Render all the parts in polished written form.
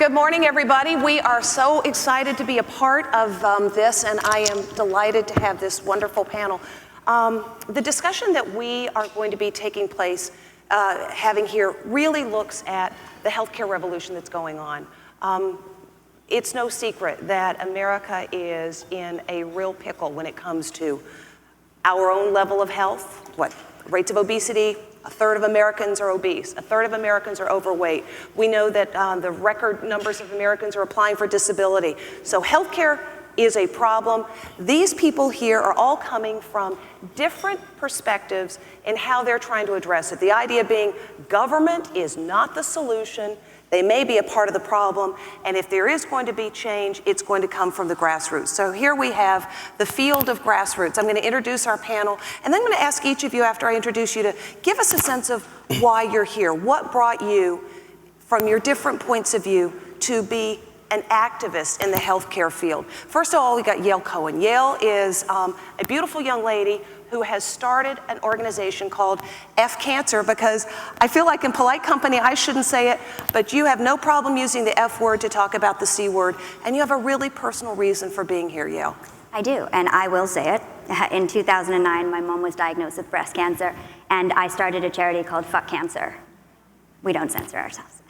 Good morning, everybody. We are so excited to be a part of this, and I am delighted to have this wonderful panel. The discussion that we are going to be taking place, having here, really looks at the healthcare revolution that's going on. It's no secret that America is in a real pickle when it comes to our own level of health, rates of obesity. A third of Americans are obese. A third of Americans are overweight. We know that the record numbers of Americans are applying for disability. So healthcare is a problem. These people here are all coming from different perspectives in how they're trying to address it. The idea being government is not the solution. They may be a part of the problem, and if there is going to be change, it's going to come from the grassroots. So here we have the field of grassroots. I'm going to introduce our panel, and then I'm going to ask each of you, after I introduce you, to give us a sense of why you're here. What brought you, from your different points of view, to be an activist in the healthcare field? First of all, we got Yael Cohen. Yael is a beautiful young lady who has started an organization called F Cancer, because I feel like in polite company I shouldn't say it, but you have no problem using the F word to talk about the C word, and you have a really personal reason for being here, Yael. I do, and I will say it. In 2009, my mom was diagnosed with breast cancer, and I started a charity called Fuck Cancer. We don't censor ourselves.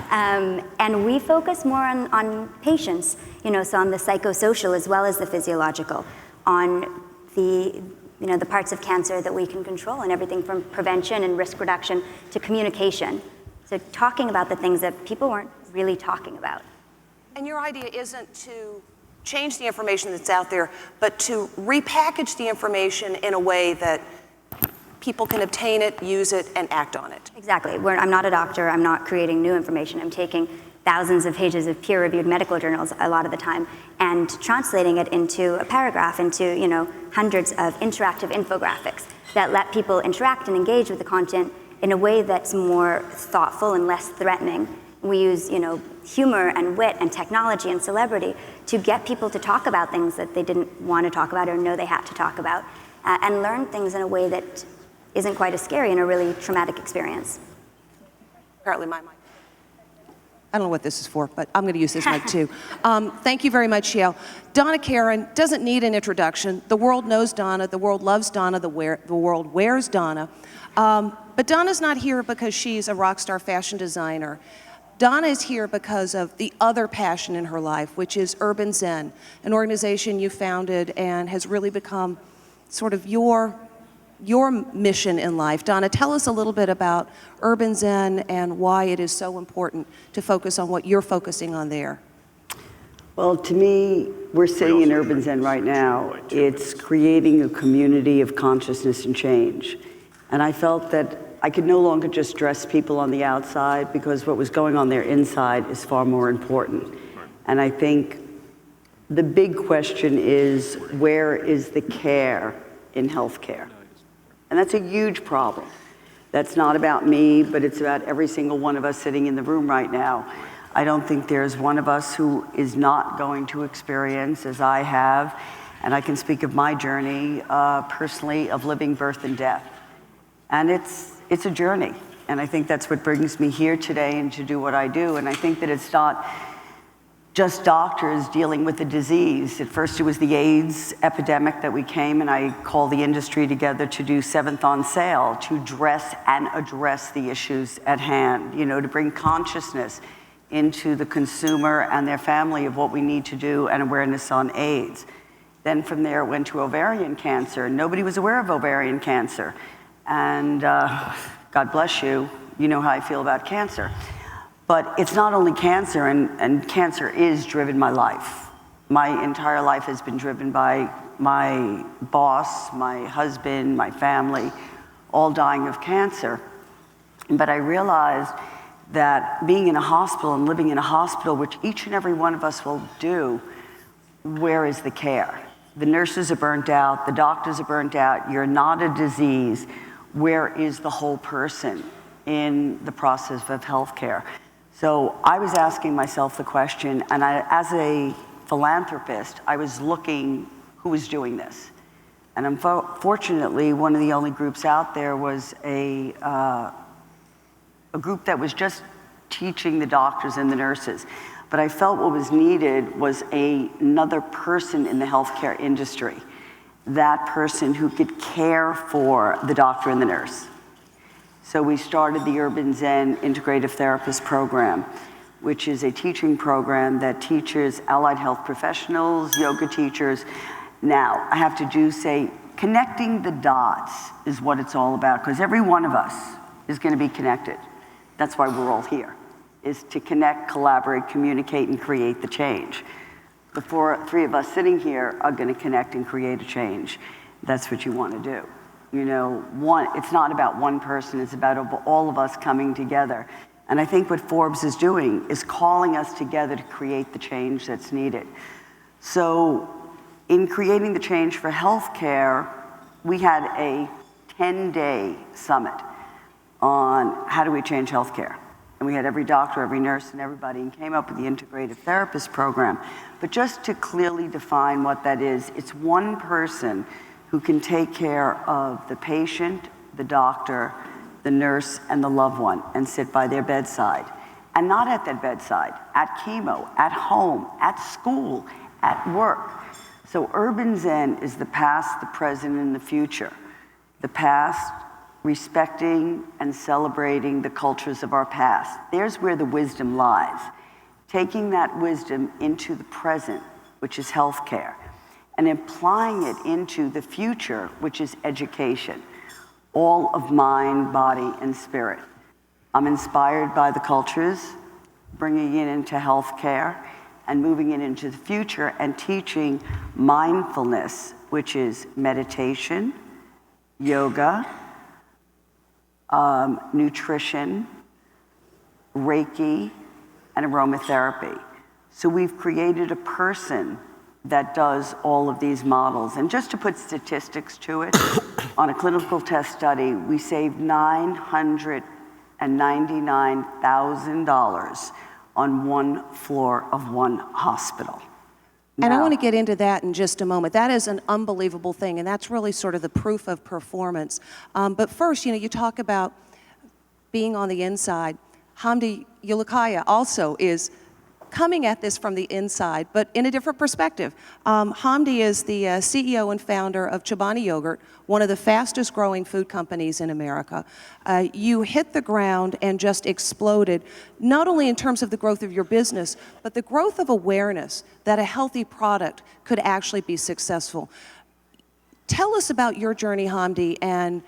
And we focus more on patients, so on the psychosocial as well as the physiological, on the parts of cancer that we can control, and everything from prevention and risk reduction to communication. So talking about the things that people weren't really talking about. And your idea isn't to change the information that's out there, but to repackage the information in a way that people can obtain it, use it, and act on it. Exactly. I'm not a doctor. I'm not creating new information. I'm taking thousands of pages of peer-reviewed medical journals a lot of the time and translating it into a paragraph, into hundreds of interactive infographics that let people interact and engage with the content in a way that's more thoughtful and less threatening. We use humor and wit and technology and celebrity to get people to talk about things that they didn't want to talk about or know they had to talk about, and learn things in a way that isn't quite as scary and a really traumatic experience. Apparently my mic. I don't know what this is for, but I'm going to use this mic too. Thank you very much, Yael. Donna Karan doesn't need an introduction. The world knows Donna. The world loves Donna. The world wears Donna. But Donna's not here because she's a rock star fashion designer. Donna is here because of the other passion in her life, which is Urban Zen, an organization you founded and has really become sort of your mission in life. Donna, tell us a little bit about Urban Zen and why it is so important to focus on what you're focusing on there. Well, to me, we're sitting in Urban Zen right now. It's creating a community of consciousness and change. And I felt that I could no longer just dress people on the outside, because what was going on there inside is far more important. And I think the big question is, where is the care in healthcare? And that's a huge problem. That's not about me, but it's about every single one of us sitting in the room right now. I don't think there's one of us who is not going to experience, as I have, and I can speak of my journey personally, of living birth and death. And it's a journey. And I think that's what brings me here today and to do what I do. And I think that it's not just doctors dealing with the disease. At first it was the AIDS epidemic that we came, and I called the industry together to do 7th on Sale, to dress and address the issues at hand, to bring consciousness into the consumer and their family of what we need to do, and awareness on AIDS. Then from there it went to ovarian cancer. Nobody was aware of ovarian cancer. And God bless you, you know how I feel about cancer. But it's not only cancer, and cancer is driven my life. My entire life has been driven by my boss, my husband, my family, all dying of cancer. But I realized that being in a hospital and living in a hospital, which each and every one of us will do, where is the care? The nurses are burnt out, the doctors are burnt out, you're not a disease. Where is the whole person in the process of healthcare? So I was asking myself the question, and as a philanthropist, I was looking who was doing this. And unfortunately, one of the only groups out there was a group that was just teaching the doctors and the nurses. But I felt what was needed was another person in the healthcare industry, that person who could care for the doctor and the nurse. So we started the Urban Zen Integrative Therapist Program, which is a teaching program that teaches allied health professionals, yoga teachers. Now, I have to say, connecting the dots is what it's all about, because every one of us is going to be connected. That's why we're all here, is to connect, collaborate, communicate, and create the change. The three of us sitting here are going to connect and create a change. That's what you want to do. You know, it's not about one person, it's about all of us coming together. And I think what Forbes is doing is calling us together to create the change that's needed. So in creating the change for healthcare, we had a 10-day summit on how do we change healthcare. And we had every doctor, every nurse, and everybody, and came up with the Integrative Therapist Program. But just to clearly define what that is, it's one person who can take care of the patient, the doctor, the nurse, and the loved one, and sit by their bedside. And not at that bedside, at chemo, at home, at school, at work. So Urban Zen is the past, the present, and the future. The past, respecting and celebrating the cultures of our past. There's where the wisdom lies. Taking that wisdom into the present, which is healthcare, and applying it into the future, which is education, all of mind, body, and spirit. I'm inspired by the cultures, bringing it into healthcare, and moving it into the future, and teaching mindfulness, which is meditation, yoga, nutrition, Reiki, and aromatherapy. So we've created a person that does all of these models. And just to put statistics to it, on a clinical test study, we saved $999,000 on one floor of one hospital. And I want to get into that in just a moment. That is an unbelievable thing, and that's really sort of the proof of performance. But first, you know, you talk about being on the inside. Hamdi Ulukaya also is coming at this from the inside, but in a different perspective. Hamdi is the CEO and founder of Chobani Yogurt, one of the fastest growing food companies in America. You hit the ground and just exploded, not only in terms of the growth of your business, but the growth of awareness that a healthy product could actually be successful. Tell us about your journey, Hamdi, and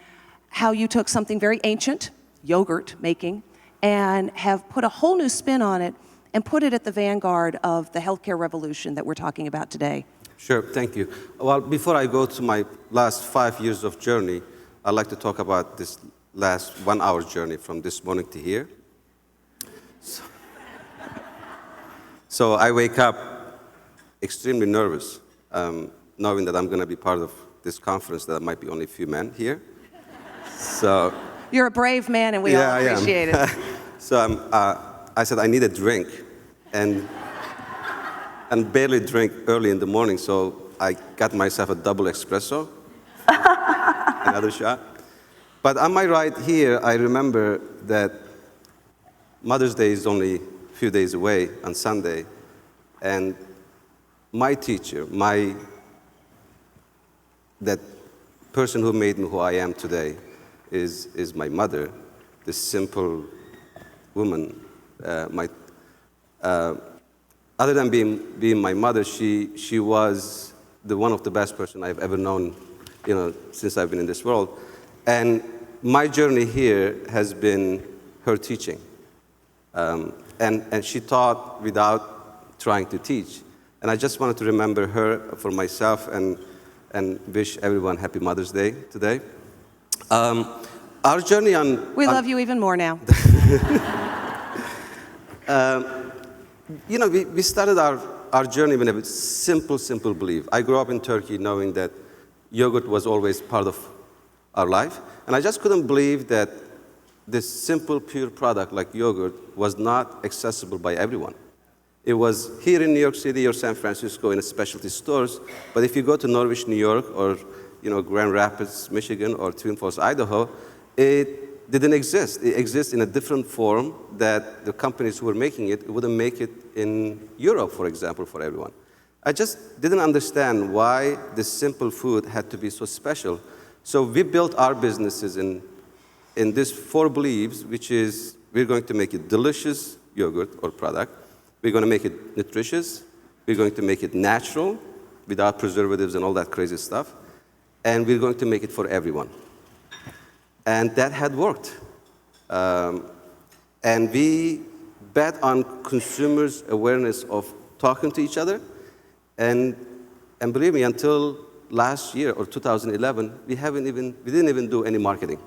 how you took something very ancient, yogurt making, and have put a whole new spin on it and put it at the vanguard of the healthcare revolution that we're talking about today. Sure, thank you. Well, before I go to my last 5 years of journey, I'd like to talk about this last 1 hour journey from this morning to here. So I wake up extremely nervous, knowing that I'm going to be part of this conference that might be only a few men here. So you're a brave man, and we all appreciate it. So I said I need a drink, and barely drink early in the morning, so I got myself a double espresso, another shot. But on my right here, I remember that Mother's Day is only a few days away on Sunday, and my teacher, that person who made me who I am today, is my mother, this simple woman. Other than being my mother, she was one of the best person I've ever known, you know, since I've been in this world. And my journey here has been her teaching. And she taught without trying to teach. And I just wanted to remember her for myself and wish everyone happy Mother's Day today. Our journey on... We love you even more now. You know, we started our journey with a simple belief. I grew up in Turkey knowing that yogurt was always part of our life. And I just couldn't believe that this simple, pure product like yogurt was not accessible by everyone. It was here in New York City or San Francisco in specialty stores. But if you go to Norwich, New York, or Grand Rapids, Michigan, or Twin Falls, Idaho, didn't exist. It exists in a different form that the companies who were making it wouldn't make it in Europe, for example, for everyone. I just didn't understand why this simple food had to be so special. So we built our businesses in these 4 beliefs, which is we're going to make it delicious yogurt or product. We're going to make it nutritious. We're going to make it natural without preservatives and all that crazy stuff. And we're going to make it for everyone. And that had worked. And we bet on consumers' awareness of talking to each other. And believe me, until last year or 2011, we didn't even do any marketing.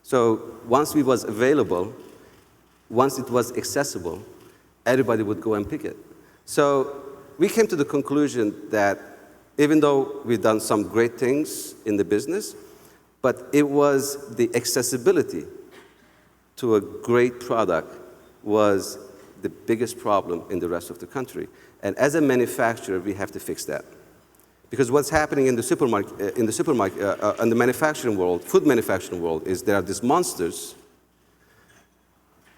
So once it was available, once it was accessible, everybody would go and pick it. So we came to the conclusion that even though we've done some great things in the business, but it was the accessibility to a great product was the biggest problem in the rest of the country. And as a manufacturer, we have to fix that. Because what's happening in the supermarket, in the manufacturing world, food manufacturing world, is there are these monsters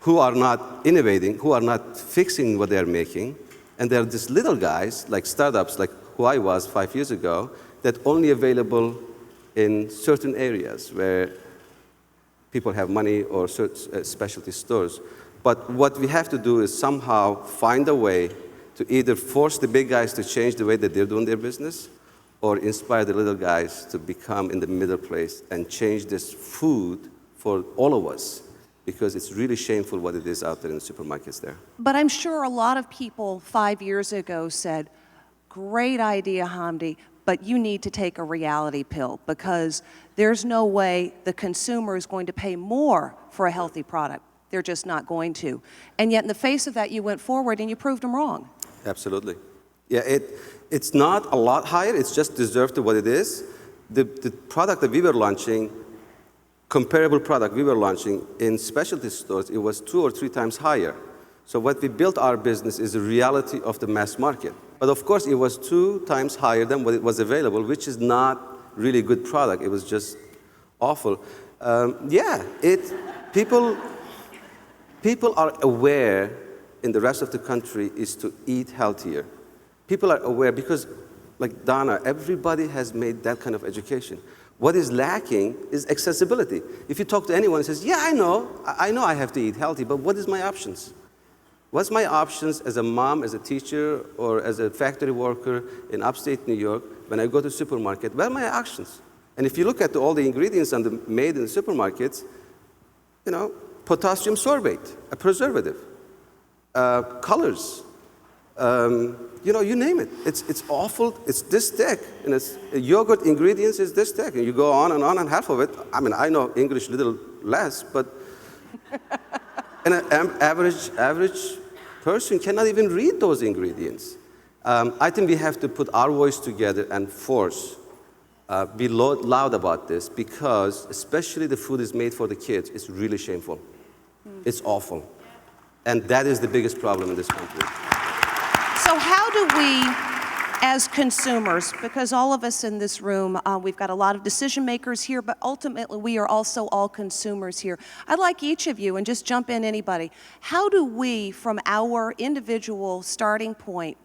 who are not innovating, who are not fixing what they're making, and there are these little guys, like startups, like who I was 5 years ago, that only available in certain areas where people have money or certain specialty stores. But what we have to do is somehow find a way to either force the big guys to change the way that they're doing their business, or inspire the little guys to become in the middle place and change this food for all of us, because it's really shameful what it is out there in the supermarkets there. But I'm sure a lot of people 5 years ago said, great idea, Hamdi, but you need to take a reality pill, because there's no way the consumer is going to pay more for a healthy product. They're just not going to. And yet in the face of that, you went forward and you proved them wrong. Absolutely. Yeah, it's not a lot higher, it's just deserved to what it is. The product that we were launching, comparable product we were launching in specialty stores, it was 2 or 3 times higher. So what we built our business is a reality of the mass market. But of course, it was 2 times higher than what it was available, which is not really a good product. It was just awful. People are aware in the rest of the country is to eat healthier. People are aware because, like Donna, everybody has made that kind of education. What is lacking is accessibility. If you talk to anyone who says, yeah, I know I have to eat healthy, but what is my options? What's my options as a mom, as a teacher, or as a factory worker in upstate New York when I go to the supermarket? What are my options? And if you look at all the ingredients made in the supermarkets, potassium sorbate, a preservative, colors, you name it. It's awful. It's this thick, and it's yogurt ingredients is this thick, and you go on, and half of it. I mean, I know English a little less, but an average person cannot even read those ingredients. I think we have to put our voice together and be loud about this, because especially the food is made for the kids. It's really shameful. It's awful, and that is the biggest problem in this country. So how do we, as consumers, because all of us in this room, we've got a lot of decision makers here, but ultimately we are also all consumers here. I'd like each of you, and just jump in anybody, how do we, from our individual starting point,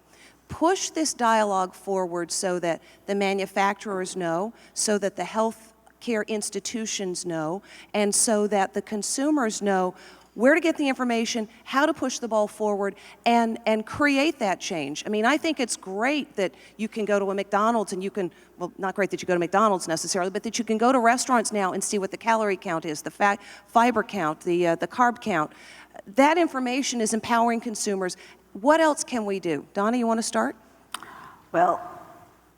push this dialogue forward so that the manufacturers know, so that the health care institutions know, and so that the consumers know where to get the information, how to push the ball forward, and create that change. I mean, I think it's great that you can go to a McDonald's and you can, well, not great that you go to McDonald's necessarily, but that you can go to restaurants now and see what the calorie count is, the fiber count, the carb count. That information is empowering consumers. What else can we do? Donna, you want to start? Well,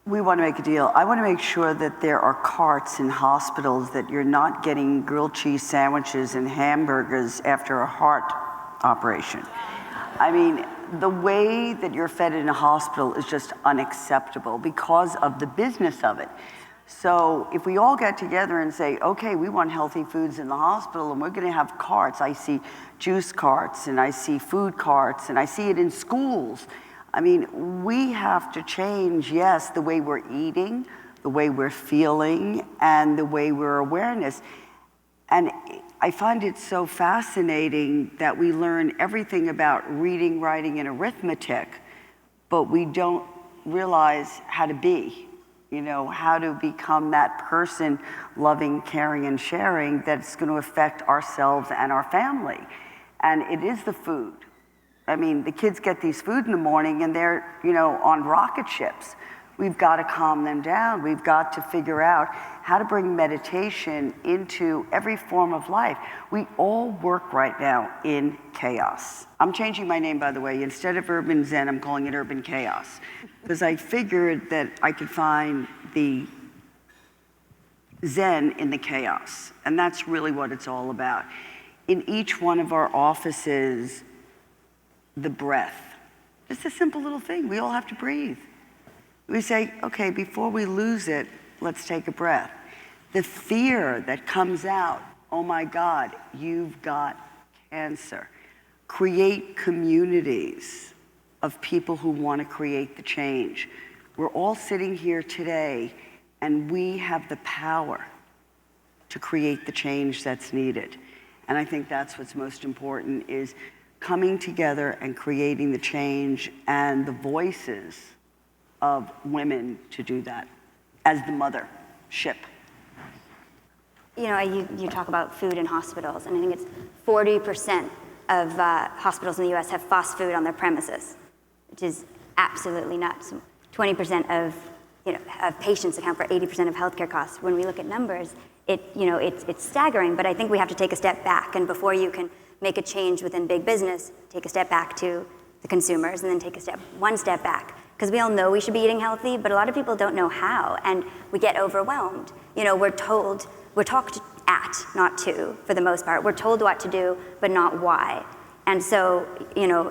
we want to make a deal. I want to make sure that there are carts in hospitals, that you're not getting grilled cheese sandwiches and hamburgers after a heart operation. I mean, the way that you're fed in a hospital is just unacceptable because of the business of it. So if we all get together and say, okay, we want healthy foods in the hospital, and we're going to have carts. I see juice carts, and I see food carts, and I see it in schools. I mean, we have to change, yes, the way we're eating, the way we're feeling, and the way we're awareness. And I find it so fascinating that we learn everything about reading, writing, and arithmetic, but we don't realize how to be, how to become that person loving, caring, and sharing that's going to affect ourselves and our family. And it is the food. I mean, the kids get these food in the morning and they're, on rocket ships. We've got to calm them down. We've got to figure out how to bring meditation into every form of life. We all work right now in chaos. I'm changing my name, by the way. Instead of Urban Zen, I'm calling it Urban Chaos. Because I figured that I could find the Zen in the chaos. And that's really what it's all about. In each one of our offices, the breath. It's a simple little thing. We all have to breathe. We say, okay, before we lose it, let's take a breath. The fear that comes out, oh my God, you've got cancer. Create communities of people who want to create the change. We're all sitting here today, and we have the power to create the change that's needed. And I think that's what's most important, is coming together and creating the change and the voices of women to do that as the mothership. You talk about food in hospitals, and I think it's 40% of hospitals in the US have fast food on their premises, which is absolutely nuts. 20% of patients account for 80% of healthcare costs. When we look at numbers, it's staggering, but I think we have to take a step back, and before you can make a change within big business, take a step back to the consumers, and then take one step back. Because we all know we should be eating healthy, but a lot of people don't know how, and we get overwhelmed. We're talked at, not to, for the most part. We're told what to do, but not why. And so,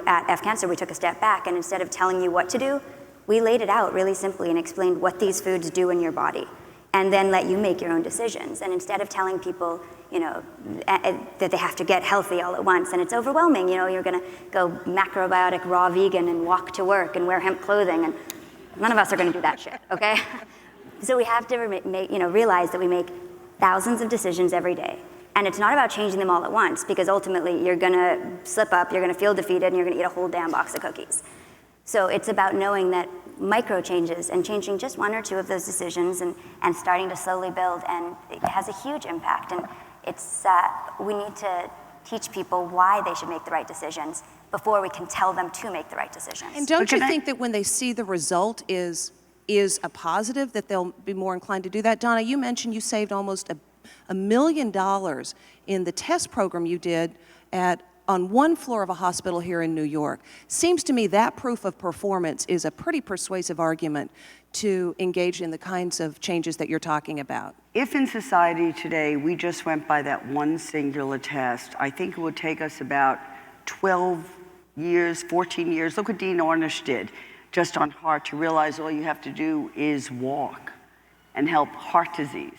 at F Cancer, we took a step back, and instead of telling you what to do, we laid it out really simply and explained what these foods do in your body, and then let you make your own decisions. And instead of telling people, that they have to get healthy all at once, and it's overwhelming. You're gonna go macrobiotic, raw vegan, and walk to work and wear hemp clothing, and none of us are gonna do that shit, okay? So we have to realize that we make thousands of decisions every day, and it's not about changing them all at once, because ultimately you're gonna slip up, you're gonna feel defeated, and you're gonna eat a whole damn box of cookies. So it's about knowing that micro changes and changing just one or two of those decisions and starting to slowly build, and it has a huge impact. And it's we need to teach people why they should make the right decisions before we can tell them to make the right decisions. And don't you think that when they see the result is a positive, that they'll be more inclined to do that? Donna, you mentioned you saved almost $1 million in the test program you did on one floor of a hospital here in New York. Seems to me that proof of performance is a pretty persuasive argument to engage in the kinds of changes that you're talking about. If in society today we just went by that one singular test, I think it would take us about 12 years, 14 years. Look what Dean Ornish did just on heart, to realize all you have to do is walk and help heart disease.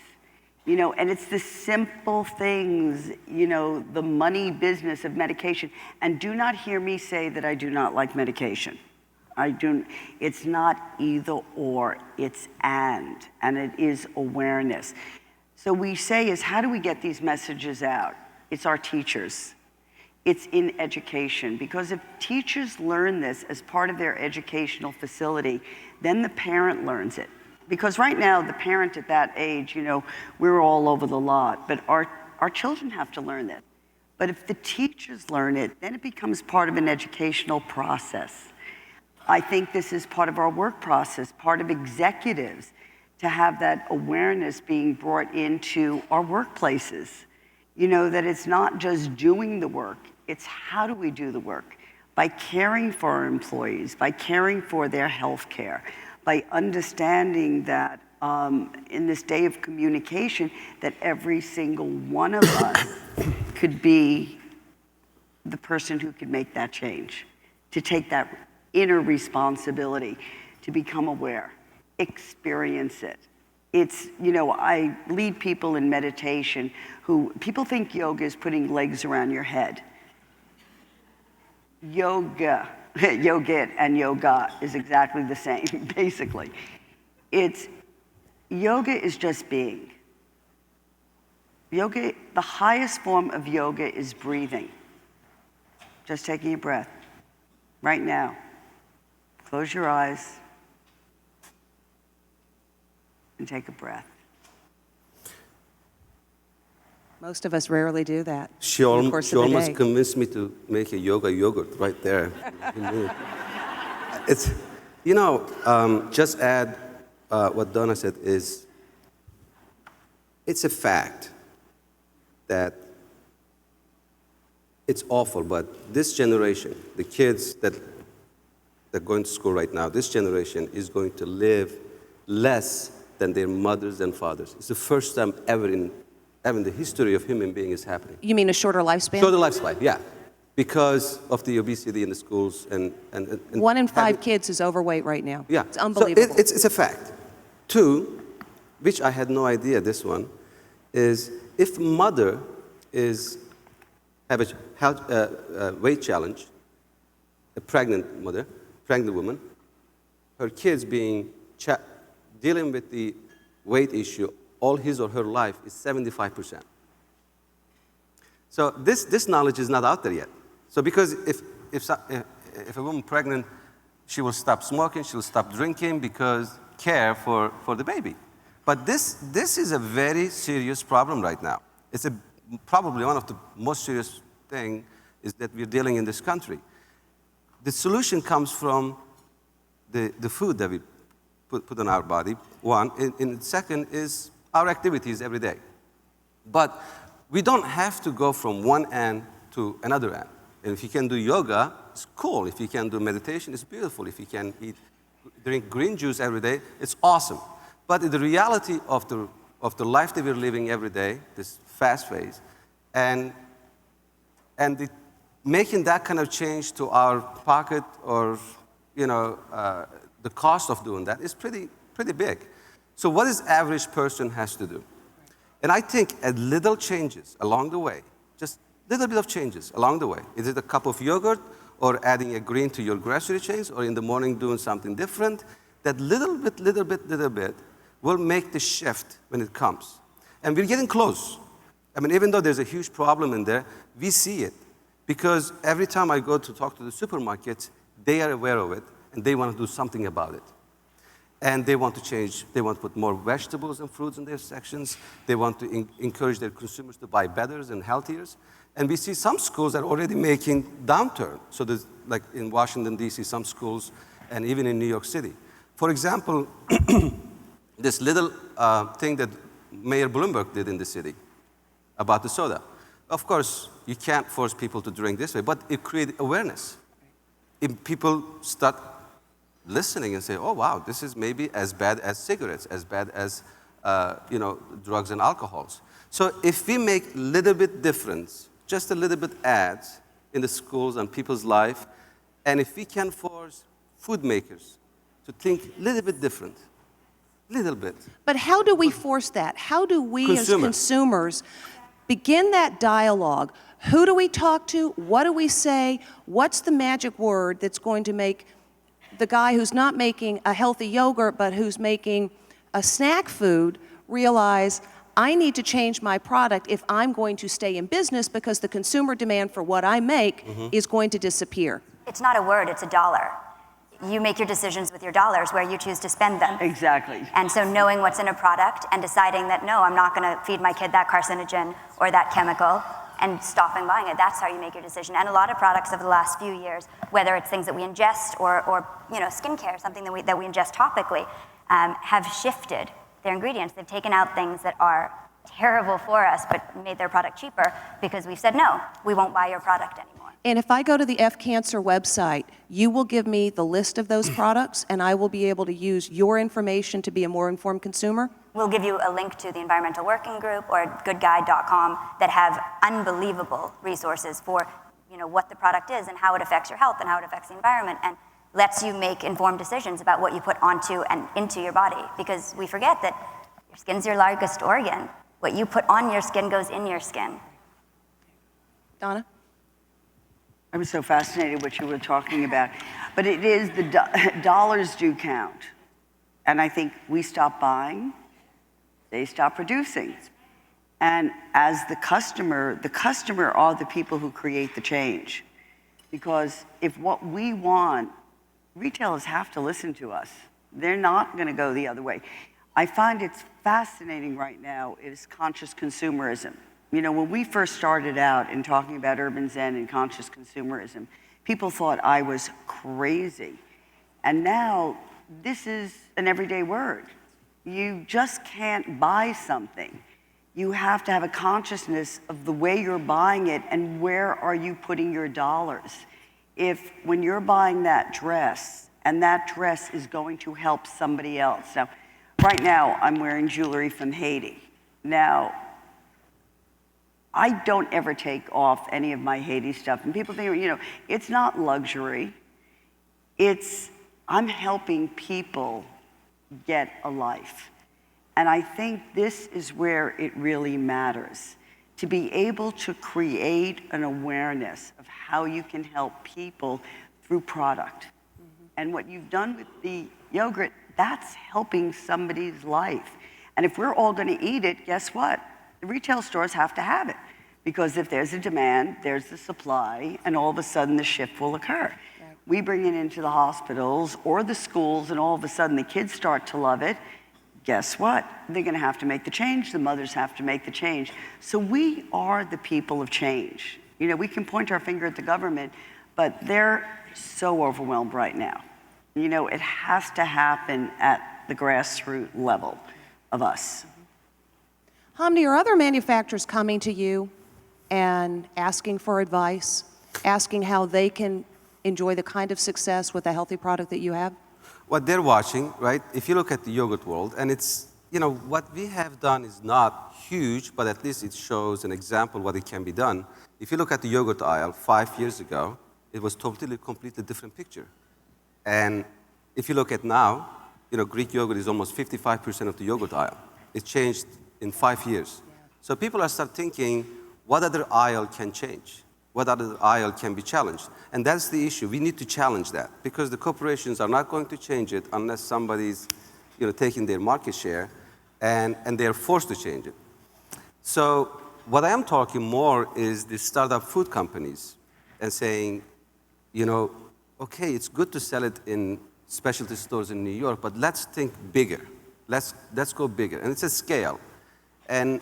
And it's the simple things, the money business of medication. And do not hear me say that I do not like medication. It's not either or, it's and it is awareness. So we say is, how do we get these messages out? It's our teachers. It's in education, because if teachers learn this as part of their educational facility, then the parent learns it. Because right now, the parent at that age, we're all over the lot, but our children have to learn it. But if the teachers learn it, then it becomes part of an educational process. I think this is part of our work process, part of executives, to have that awareness being brought into our workplaces. That it's not just doing the work, it's how do we do the work? By caring for our employees, by caring for their health care, by understanding that in this day of communication, that every single one of us could be the person who could make that change, to take that inner responsibility, to become aware, experience it. It's, I lead people in meditation who, people think yoga is putting legs around your head. Yoga and yoga is exactly the same, basically. Yoga is just being. Yoga, the highest form of yoga is breathing. Just taking a breath. Right now. Close your eyes and take a breath. Most of us rarely do that. She in the course of the almost day. convinced me to make a yoga yogurt right there. It's, just add what Donna said is, it's a fact that it's awful, but this generation, the kids that are going to school right now, this generation is going to live less than their mothers and fathers. It's the first time ever in the history of human being is happening. You mean a shorter lifespan? Shorter lifespan, yeah. Because of the obesity in the schools and 1 in 5 kids is overweight right now. Yeah. It's unbelievable. So it's a fact. 2, which I had no idea, this one, is if mother have a weight challenge, a pregnant woman, her kids dealing with the weight issue all his or her life is 75%. So this knowledge is not out there yet. So because if a woman pregnant, she will stop smoking, she will stop drinking because care for the baby. But this is a very serious problem right now. It's probably one of the most serious things is that we're dealing in this country. The solution comes from the food that we put on our body, one. And second is our activities every day. But we don't have to go from one end to another end. And if you can do yoga, it's cool. If you can do meditation, it's beautiful. If you can drink green juice every day, it's awesome. But the reality of the life that we're living every day, this fast phase, and making that kind of change to our pocket or the cost of doing that is pretty big. So what is average person has to do? And I think little changes along the way, just little bit of changes along the way. Is it a cup of yogurt or adding a green to your grocery chains or in the morning doing something different? That little bit will make the shift when it comes. And we're getting close. I mean, even though there's a huge problem in there, we see it. Because every time I go to talk to the supermarkets, they are aware of it and they want to do something about it. And they want to change, they want to put more vegetables and fruits in their sections. They want to encourage their consumers to buy better and healthier. And we see some schools are already making downturn. So there's, like in Washington, D.C., some schools, and even in New York City. For example, this little thing that Mayor Bloomberg did in the city about the soda. Of course, you can't force people to drink this way, but it created awareness. If people start listening and say, oh, wow, this is maybe as bad as cigarettes, as bad as drugs and alcohols. So if we make a little bit difference, just a little bit ads in the schools and people's life, and if we can force food makers to think a little bit different, little bit. But how do we force that? How do we as consumers begin that dialogue? Who do we talk to? What do we say? What's the magic word that's going to make the guy who's not making a healthy yogurt but who's making a snack food realize I need to change my product if I'm going to stay in business because the consumer demand for what I make is going to disappear? It's not a word, it's a dollar. You make your decisions with your dollars where you choose to spend them. Exactly. And so knowing what's in a product and deciding that, no, I'm not going to feed my kid that carcinogen or that chemical and stopping buying it, that's how you make your decision. And a lot of products over the last few years, whether it's things that we ingest or skincare, something that we ingest topically, have shifted their ingredients. They've taken out things that are terrible for us but made their product cheaper because we've said, no, we won't buy your product anymore. And if I go to the F-Cancer website, you will give me the list of those products and I will be able to use your information to be a more informed consumer? We'll give you a link to the Environmental Working Group or goodguide.com that have unbelievable resources for what the product is and how it affects your health and how it affects the environment and lets you make informed decisions about what you put onto and into your body. Because we forget that your skin's your largest organ. What you put on your skin goes in your skin. Donna? I was so fascinated what you were talking about. But it is dollars do count. And I think we stop buying, they stop producing. And as the customer are the people who create the change. Because if what we want, retailers have to listen to us. They're not going to go the other way. I find it's fascinating right now is conscious consumerism. You know, when we first started out in talking about urban zen and conscious consumerism, people thought I was crazy. And now this is an everyday word. You just can't buy something. You have to have a consciousness of the way you're buying it and where are you putting your dollars. If when you're buying that dress and that dress is going to help somebody else. Now, right now I'm wearing jewelry from Haiti. Now, I don't ever take off any of my Haiti stuff. And people think, you know, it's not luxury. I'm helping people get a life. And I think this is where it really matters. To be able to create an awareness of how you can help people through product. Mm-hmm. And what you've done with the yogurt, that's helping somebody's life. And if we're all gonna eat it, guess what? The retail stores have to have it. Because if there's a demand, there's the supply, and all of a sudden the shift will occur. Right. We bring it into the hospitals or the schools, and all of a sudden the kids start to love it. Guess what? They're gonna have to make the change. The mothers have to make the change. So we are the people of change. You know, we can point our finger at the government, but they're so overwhelmed right now. You know, it has to happen at the grassroots level of us. Hamdi, are other manufacturers coming to you and asking for advice, asking how they can enjoy the kind of success with a healthy product that you have? What they're watching, right? If you look at the yogurt world, and it's, you know, what we have done is not huge, but at least it shows an example what it can be done. If you look at the yogurt aisle 5 years ago, it was completely different picture. And if you look at now, you know, Greek yogurt is almost 55% of the yogurt aisle. It changed in 5 years. Yeah. So people are start thinking, what other aisle can change? What other aisle can be challenged? And that's the issue. We need to challenge that because the corporations are not going to change it unless somebody's, you know, taking their market share, and they're forced to change it. So what I am talking more is the startup food companies and saying, you know, okay, it's good to sell it in specialty stores in New York, but let's think bigger. Let's go bigger. And it's a scale. And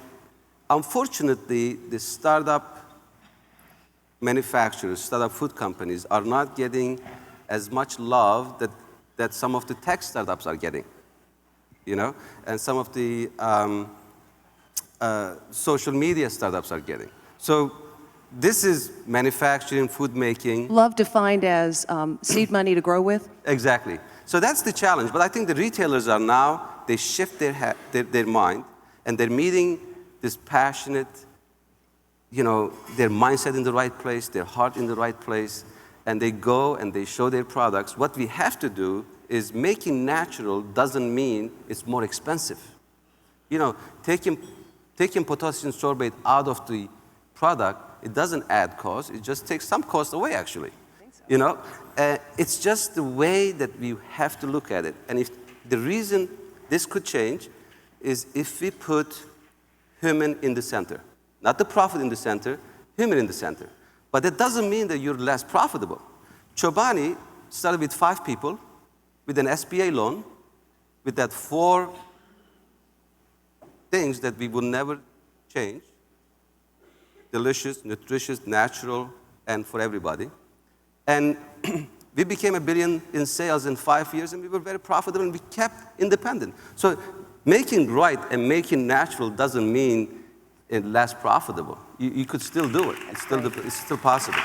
unfortunately, the startup manufacturers, startup food companies are not getting as much love that some of the tech startups are getting, you know, and some of the social media startups are getting. So this is manufacturing, food making. Love defined as seed money to grow with? Exactly. So that's the challenge. But I think the retailers are now, they shift their mind, and they're meeting this passionate, you know, their mindset in the right place, their heart in the right place, and they go and they show their products. What we have to do is making natural doesn't mean it's more expensive. You know, taking potassium sorbate out of the product, it doesn't add cost, it just takes some cost away actually. I think so. You know, it's just the way that we have to look at it. And if the reason this could change is if we put human in the center. Not the profit in the center, human in the center. But that doesn't mean that you're less profitable. Chobani started with 5 people, with an SBA loan, with that 4 things that we would never change. Delicious, nutritious, natural, and for everybody. And we became $1 billion in sales in 5 years, and we were very profitable, and we kept independent. So making right and making natural doesn't mean it's less profitable. You could still do it. It's still possible.